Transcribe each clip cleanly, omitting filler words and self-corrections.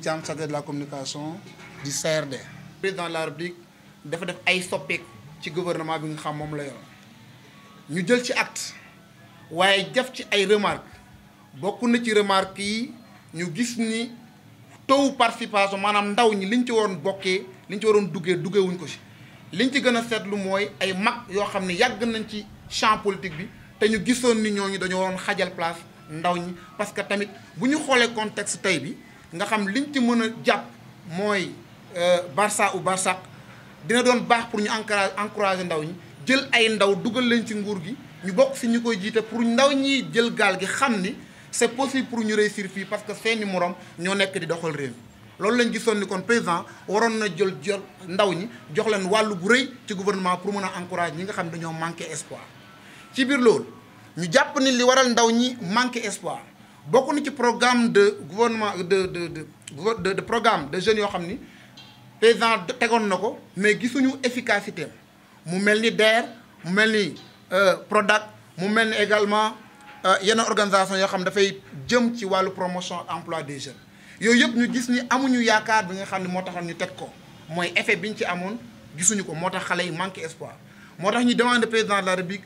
Thiam, chargé de la communication du CRD. Président de la République dafa def ay soppeeku ci gouvernement bi nga xam moom la yor ñu jël ci acte waaye def ci ay remarques bokk na ci remarques yi ñu gis ni taux participation maanaam ndaw ñi liñ ci waroon bokkee liñ ci waroon duggee wuñ ko ci liñ ci gën a seetlu mooy ay mag yoo xam ne yàgg nañ ci champ politique bi te ñu gisoon ni ñooñu dañoo waroon xajal place ndaw ñi parce que tamit bu ñu xoolee contexte tey bi nga xam liñ ci mën a jàpp mooy Barça ou Barsaq dina doon baax pour ñu encourager ndaw ñi jël ay ndaw dugal leen ci nguur gi ñu bokk si ñu koy jiite pour ndaw ñi jël gaal gi xam ni c'est possible pour ñu réussir fii parce que seeni morom ñoo nekk di doxal réew mi loolu lañ gisoon ni kon président waroon na jël ndaw ñi jox leen wàllu gu rëy ci gouvernement pour mën a encourager ñi nga xam ne dañoo manqué espoir. ci biir loolu ñu jàpp ni li waral ndaw ñi manqué espoir bokk na ci programme de gouvernement de programme de jeunes yoo xam ni président tegoon na ko mais gisuñu efficacité mu mel ni DER mu mel ni Prodac mu mel ni également yenn organisation yoo xam dafay jëm ci wàllu promotion emploi des jeunes yooyu yëpp ñu gis ni amuñu yaakaar bi nga xam ne moo taxoon ñu teg ko mooy effet bi ñu ci amoon gisuñu ko moo tax xale yi manqué espoir moo tax ñu demande président de la République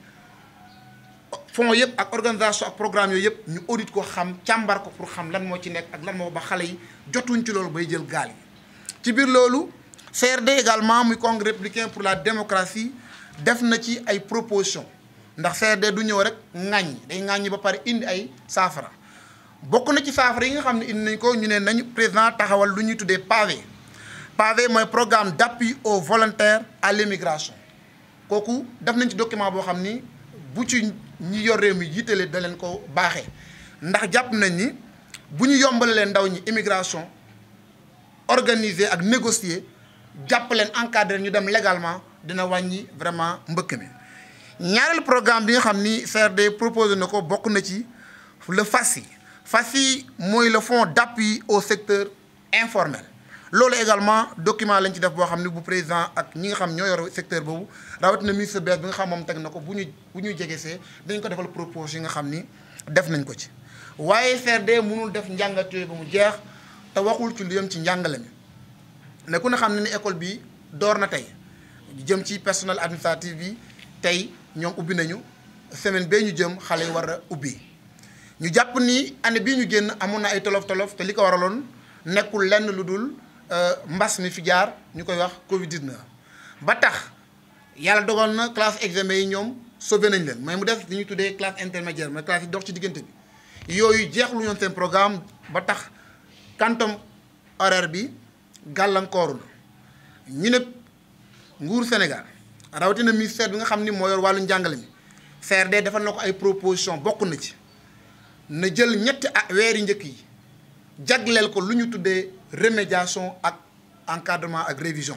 fonds yëpp ak organisation ak programme yooyu yëpp ñu audit ko xam càmbar ko pour xam lan moo ci nekk ak lan moo ba xale yi jotuñ ci loolu bay jël gaal yi ci biir loolu CRD également muy congrès républicain pour la démocratie def na ci ay propositions ndax CRD du ñëw rek ŋàññi day ŋàññi ba pare indi ay saafara bokk na ci saafara yi nga xam ne indi nañ ko ñu ne nañu président taxawal lu ñuy tuddee PAVE mooy programme d'appui aux volontaires à l'immigration kooku def nañ ci document boo xam ni bu ci ñi yor réew mi jiitale da leen ko baaxee ndax jàpp nañ ni bu ñu yombalalee ndaw ñi immigration organiser ak négocier jàpp leen encadrer ñu dem légalement dina wàññi vraiment mbëkk mi. ñaareelu programme bi nga xam ni CRD proposé na ko bokk na ci le FACI mooy le fonds d'appui au secteur informel loolu également document lañ ci def boo xam ni bu président ak ñi nga xam ñoo yor secteur boobu rawatina ministre bees bi nga xam moom teg na ko bu ñu jegesee dañ ko defal propos yi nga xam ni def nañ ko ci. waaye CRD mënul def njàngat yooyu ba mu jeex te waxul ci lu yëm ci njàngale mi ne ku ne xam ne ni école bi door na tey jëm ci personnel administratif bi tey ñoom ubbi nañu semaine bee ñu jëm xale yi war a ubbi ñu jàpp ni année bii ñu génn amoon na ay tolof-tolof te li ko waraloon nekkul lenn lu dul mbas mi fi jaar ñu koy wax Covid-19 ba tax yàlla dogal na classe examen yi ñoom sauvé nañ leen mais mu def li ñuy tuddee classe intermédiaire mais classe yi dox ci diggante bi yooyu jeexlu ñoon seen programme ba tax quantum horaire bi gàllankooru na ñu ne nguur Sénégal rawatina ministère bi nga xam ni moo yor wàllu njàngale mi CRD defal na ko ay proposition bokk na ci na jël ñetti weeri njëkk yi jagleel ko lu ñu tuddee remédiation ak encadrement ak révision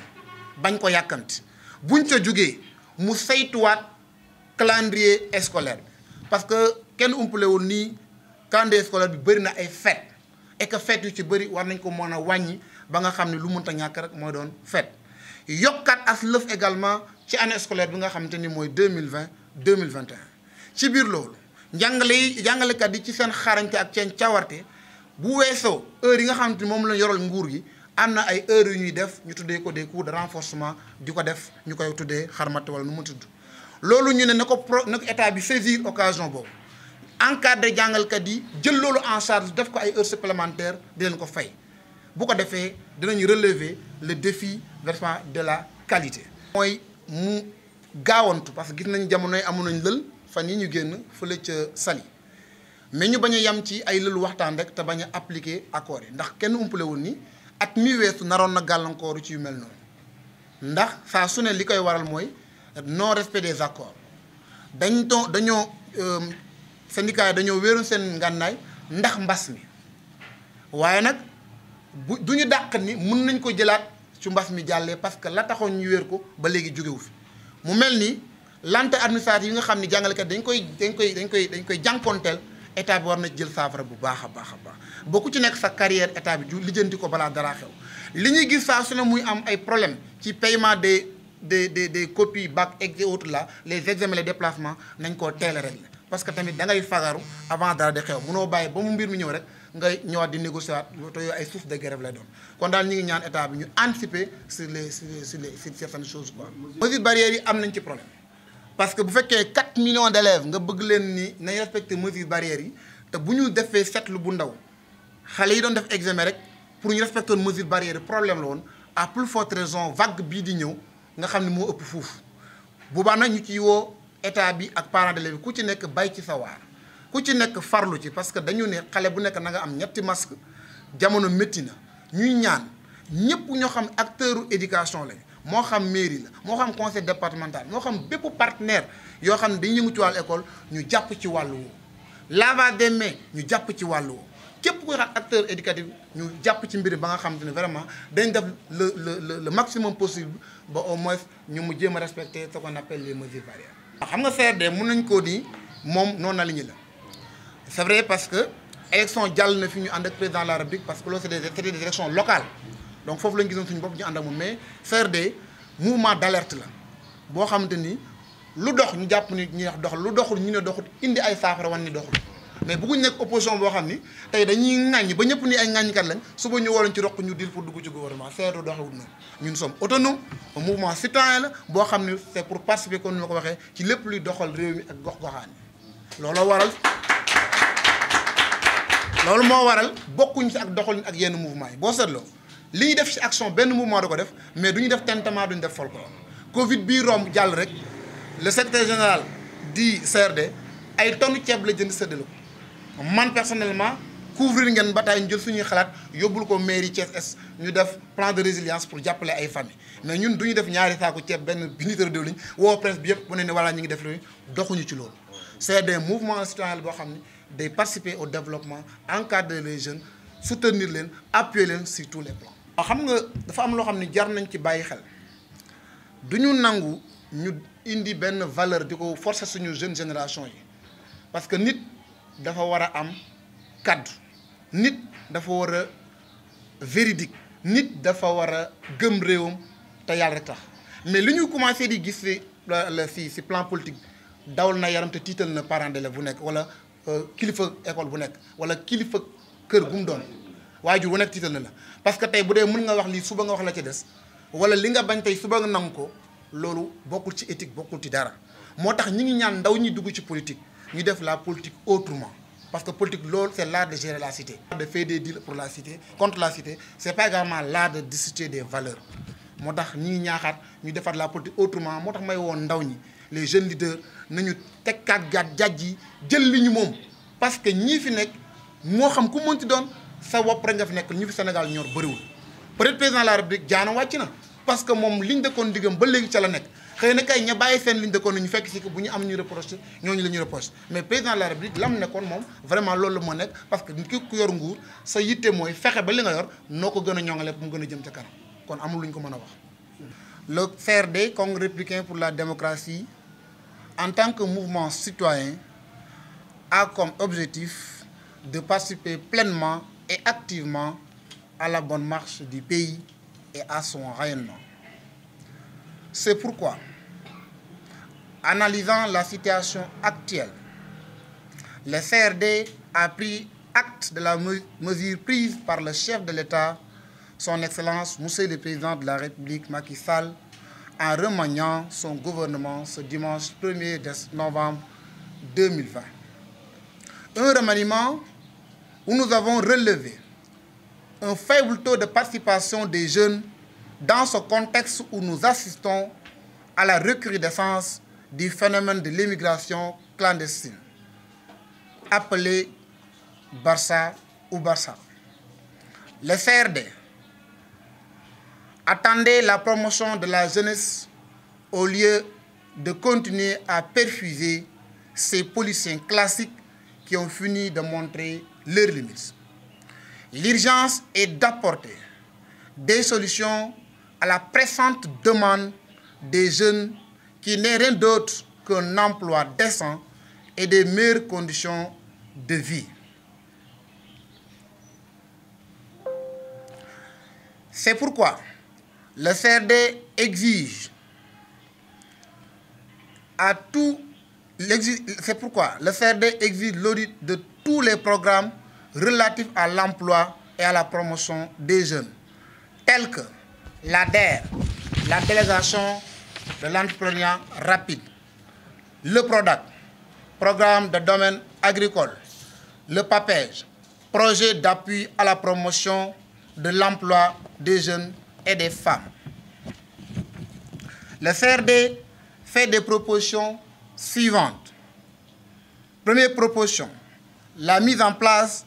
bañ ko yàkkamti buñ ca jógee mu saytuwaat calendrier scolaire bi parce que kenn umpalewul nii calendrier scolaire bi bëri na ay fête et que fête yu ci bëri war nañ ko mën a wàññi ba nga xam ne lu mënta ñàkk rek mooy doon fête yokkaat as lëf également ci année scolaire bi nga xamante ni mooy 2020 2021 ci biir loolu jàngalekat yi ci seen xarañte ak seen cawarte bu weesoo heure yi nga xamante ni moom la yoral nguur gi am na ay heures yu ñuy def ñu tuddee ko des cours de renforcement di ko def ñu koy tuddee xarmat wala nu mu tudd loolu ñu ne na ko état bi saisir occasion boobu encadré jàngalkat yi jël loolu en charge def ko ay heures supplémentaires di leen ko fay bu ko defee dinañu relever le défi vraiment de la qualité. mooy mu gaawantu parce que gis nañ jamonoy amoon nañ lël fan yi ñu génn fële ca Saly mais ñu bañ a yem ci ay lëlu waxtaan rek te bañ a appliquer accords yi ndax kenn umpale woon ni at mi weesu naroon na gàllankooru ci yu mel noonu ndax saa su ne li koy waral mooy non respect des accords dañoo syndicat yi dañoo wéeroon seen ngànnaay ndax mbas mi waaye nag du ñu dàq ni mën nañ ko jëlaat ci mbas mi jàllee parce que la taxoon ñu wéer ko ba léegi jógewu fi mu mel ni lenteur administrative yi nga xam ni jàngalekat dañ koy jànkoonteel état bi war na jël saafara bu baax a baax ba ku ci nekk sa carrière état bi ju lijjanti ko balaa dara xew li ñuy gis saa su ne muy am ay problème ci paiement des copies bac et autres là les examens les déplacements nañ koo teel a régler parce que tamit da ngay fagaru avant dara di xew munoo bàyyi ba mu mbir mi ñëw rek ngay ñëwaat di négocier waat te yooyu ay source de grève lay doon kon daal ñu ngi ñaan état bi ñu anticiper sur certaines choses quoi. mesures barrières yi am nañ ci problème parce que bu fekkee 4 millions d'élèves nga bëgg leen ni nañ respecter mesures barrières yi te bu ñu defee seetlu bu ndaw xale yi doon def examen rek pour ñu respecter mesures barrières yi problème la woon à plus forte raison vague bii di ñëw nga xam ne moo ëpp fuuf boobaa nag ñu ciy woo état bi ak parents d'élèves bi ku ci nekk bay ci sa waar ku ci nekk farlu ci parce que dañu ne xale bu nekk na nga am ñetti masque jamono métti na ñuy ñaan ñëpp ñoo xam acteuru éducation lañ moo xam mairie la moo xam conseil départemental moo xam bépp partenaire yoo xam ne dañuy yëngu ci wàllu école ñu jàpp ci wàllu woowu lavage des mains ñu jàpp ci wàllu woowu képp kuy xam acteur éducatif ñu jàpp ci mbir ba nga xam te ne vraiment dañ def le maximum possible ba au moins ñu mu jéem a respecter ce qu'on appelle les mesures barrières. xam nga CRD mën nañ koo ni moom noonu la ñu la c'est vrai parce que élection jàll na fi ñu ànd ak président de la République parce que loolu c'était des élections locales donc foofu la ñu gisoon suñu bopp ñu ànd ak moom mais CRD mouvement d'alerte la boo xamante ni lu dox ñu jàpp ni ñu wax doxal lu doxul ñu ne doxul indi ay saafara wan ni doxul mais bëgguñ nekk opposition boo xam ni tey dañuy ŋàññi ba ñëpp ni ay ŋàññikat lañ suba ñu waroon ci roq ñu dil pour dugg ci gouvernement CRD doxewul noonu ñun sommes autonomes un mouvement citoyen la boo xam ni c'est pour participer comme ni ma ko waxee ci lépp luy doxal réew mi ak gox-goxaan yi loolu moo waral bokkuñ ci ak doxalin ak yenn mouvement yi boo seetloo li ñuy def ci action benn mouvement da ko def mais du ñu def tintement duñu def folklore Covid bii romb jàll rek le secrétaire général di CRD ay tonnes ceeb la jënd séddale ko man personnellement couvrir ngeen ba tey ñu jël suñuy xalaat yóbbul ko mairie Thiès Est ñu def plan de résilience pour jàppale ay famille mais ñun du ñu def ñaari saako ceeb benn litre diwlin woo presse bi yëpp bu ne voilà ñu ngi def loolu doxuñu ci loolu c'est des mouvements citoyens boo xam ne day participer au développement encadrer les jeunes soutenir leen appuyer leen sur tous les plans. waaw xam nga dafa am loo xam ne jar nañ ci bàyyi xel du ñu nangu ñu indi benn valeur di ko forcer suñu jeune génération yi parce que nit dafa war a am kaddu nit dafa war a véridique nit dafa war a gëm réewam te yàlla rek tax mais li ñu commencé di gis si plan politique dawal na yaram te tiital na parents d'élèves bu nekk wala kilifa école bu nekk wala kilifa kër gu mu doon waajur bu nekk tiital na la parce que tey bu dee mën nga wax lii suba nga wax la ci des wala li nga bañ tey suba nga nangu ko loolu bokkul ci éthique bokkul ci dara moo tax ñi ngi ñaan ndaw ñi dugg ci politique ñu def la politique autrement parce que politique loolu c'est l'art de gérer la cité. de faire des deals pour la cité contre la cité c'est pas également l'art de discuter des valeurs moo tax ñi ngi ñaaxaat ñu defaat la politique autrement moo tax may woon ndaw ñi les jeunes leaders nañu tekkaat jàjj yi jël li ñu moom parce que ñii fi nekk moo xam ku mënti doon sa bopp rek nga fi nekk ñu fi Sénégal ñor bëriwul peut-être président de la République jaana wàcc na parce que moom liñ dëkkoon diggam ba léegi ca la nekk xëy na kay ña bàyyi seen liñ dëkkoon ñu fekk si que bu ñu am ñu reproché ñooñu la ñu reproché mais président de la République lam nekkoon moom vraiment loolu la moo nekk parce que ki ku yor nguur sa yitte mooy fexe ba li nga yor noo ko gën a ñoŋale mu gën a jëm ca kanam kon amul lu ñu ko mën a wax. Le CRD, Congrès républicain pour la démocratie, en tant que mouvement citoyen, a comme objectif de participer pleinement et activement à la bonne marche du pays et à son rayonnement. C'est pourquoi, analysant la situation actuelle, le CRD a pris acte de la mesure prise par le chef de l'État, Son Excellence, Monsieur le Président de la République, Macky Sall, en remaniant son gouvernement ce dimanche 1er novembre 2020. Un remaniement où nous avons relevé un faible taux de participation des jeunes dans ce contexte où nous assistons à la recrudescence du phénomène de l'immigration clandestine, appelé Barça ou Barça. Le CRD attendait la promotion de la jeunesse au lieu de continuer à perfuser ces policiers classiques qui ont fini de montrer leurs limites. L'urgence est d'apporter des solutions à la pressante demande des jeunes qui n'est rien d'autre qu'un emploi décent et des meilleures conditions de vie. C'est pourquoi le CRD exige l'audit de tous les programmes relatifs à l'emploi et à la promotion des jeunes, tels que l'ADER, la délégation de l'entrepreneuriat rapide, le PRODAC, programme de domaine agricole, le PAPEJ, projet d'appui à la promotion de l'emploi des jeunes et des femmes. Le CRD fait des propositions suivantes. Première proposition, la mise en place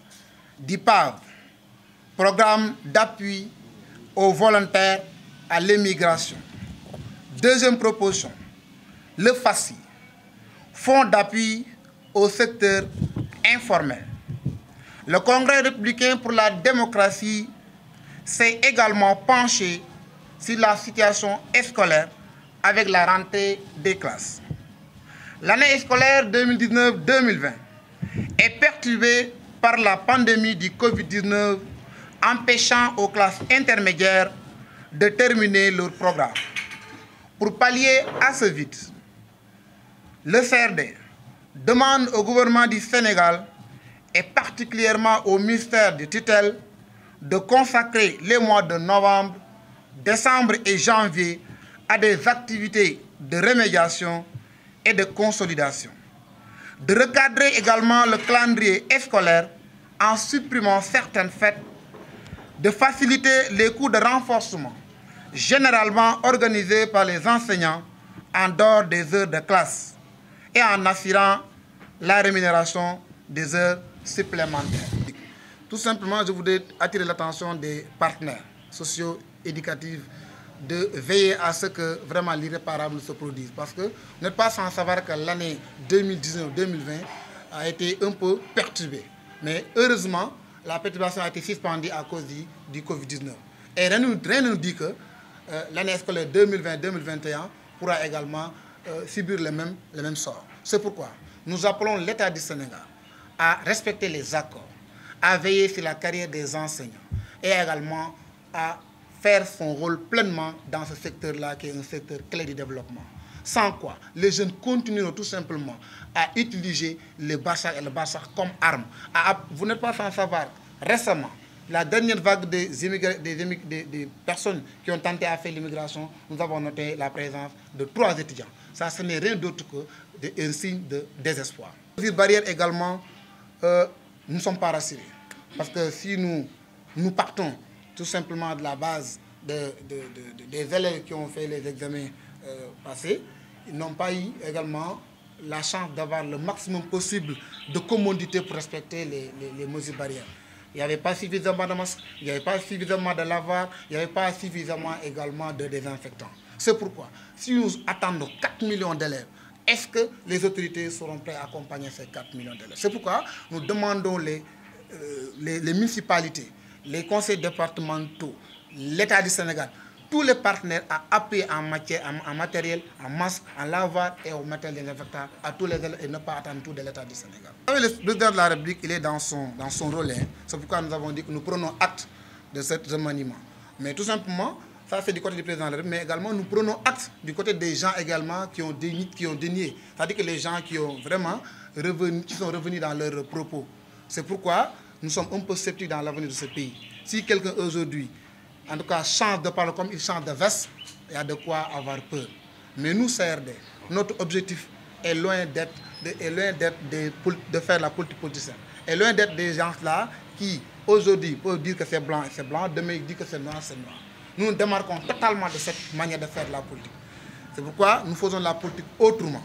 d'IPAV, programme d'appui aux volontaires à l'immigration. Deuxième proposition, le FACI, fonds d'appui au secteur informel. Le Congrès républicain pour la démocratie s'est également penché sur la situation scolaire avec la rentrée des classes. L'année scolaire 2019-2020 est perturbée par la pandémie du Covid-19, empêchant aux classes intermédiaires de terminer leur programme. Pour pallier à ce vide, le CRD demande au gouvernement du Sénégal et particulièrement au ministère de tutelle de consacrer les mois de novembre, décembre et janvier à des activités de remédiation et de consolidation. De recadrer également le calendrier scolaire en supprimant certaines fêtes, de faciliter les cours de renforcement généralement organisés par les enseignants en dehors des heures de classe et en assurant la rémunération des heures supplémentaires. Tout simplement, je voudrais attirer l'attention des partenaires socio-éducatifs de veiller à ce que vraiment l'irréparable se produise. Parce que vous n'êtes pas sans savoir que l'année 2019-2020 a été un peu perturbée. Mais heureusement, la perturbation a été suspendue à cause du Covid-19. Et rien ne nous dit que l'année scolaire 2020-2021 pourra également subir le même sort. C'est pourquoi nous appelons l'État du Sénégal à respecter les accords, à veiller sur la carrière des enseignants et également à faire son rôle pleinement dans ce secteur-là qui est un secteur clé du développement. Sans quoi, les jeunes continueront tout simplement à utiliser le bachar et le bachar comme arme. Vous n'êtes pas sans savoir, récemment, la dernière vague des personnes qui ont tenté à faire l'immigration, nous avons noté la présence de 3 étudiants. Ça, ce n'est rien d'autre qu'un signe de désespoir. Les barrières également, nous ne sommes pas rassurés. Parce que si nous partons tout simplement de la base des élèves qui ont fait les examens passés, ils n'ont pas eu également la chance d'avoir le maximum possible de commodité pour respecter les mesures barrières. Il n'y avait pas suffisamment de masques, il n'y avait pas suffisamment de lavages, il n'y avait pas suffisamment également de désinfectants. C'est pourquoi, si nous attendons 4 millions d'élèves, est-ce que les autorités seront prêtes à accompagner ces 4 millions d'élèves? C'est pourquoi nous demandons les municipalités, les conseils départementaux, l'État du Sénégal, tous les partenaires à appuyer en matériel, en masque, en lavage et au matériel désinfectant à tous les élèves et ne pas attendre tout de l'État du Sénégal. Le président de la République, il est dans son rôle. C'est pourquoi nous avons dit que nous prenons acte de ce remaniement. Mais tout simplement, ça c'est du côté du président de la République, mais également nous prenons acte du côté des gens également qui ont dénié. C'est-à-dire que les gens qui sont revenus dans leurs propos. C'est pourquoi nous sommes un peu sceptiques dans l'avenir de ce pays. Si quelqu'un aujourd'hui, en tout cas, change de parler comme il change de veste, il y a de quoi avoir peur. Mais nous, CRD, notre objectif est loin d'être de faire la politique politicienne. Est loin d'être des gens-là qui, aujourd'hui, peuvent dire que c'est blanc et c'est blanc, demain ils disent que c'est noir, c'est noir. Nous nous démarquons totalement de cette manière de faire la politique. C'est pourquoi nous faisons la politique autrement.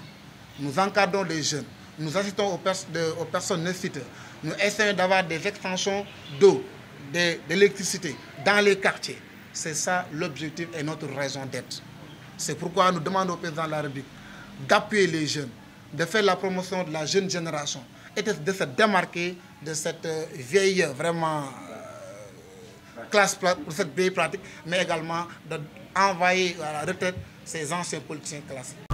Nous encadrons les jeunes, nous assistons aux personnes nécessiteuses, nous essayons d'avoir des extensions d'eau, d'électricité dans les quartiers. C'est ça l'objectif et notre raison d'être. C'est pourquoi nous demandons au président de la République d'appuyer les jeunes, de faire la promotion de la jeune génération et de se démarquer de cette vieille vraiment classe pour cette vieille pratique, mais également d'envoyer à la retraite ces anciens politiciens classiques.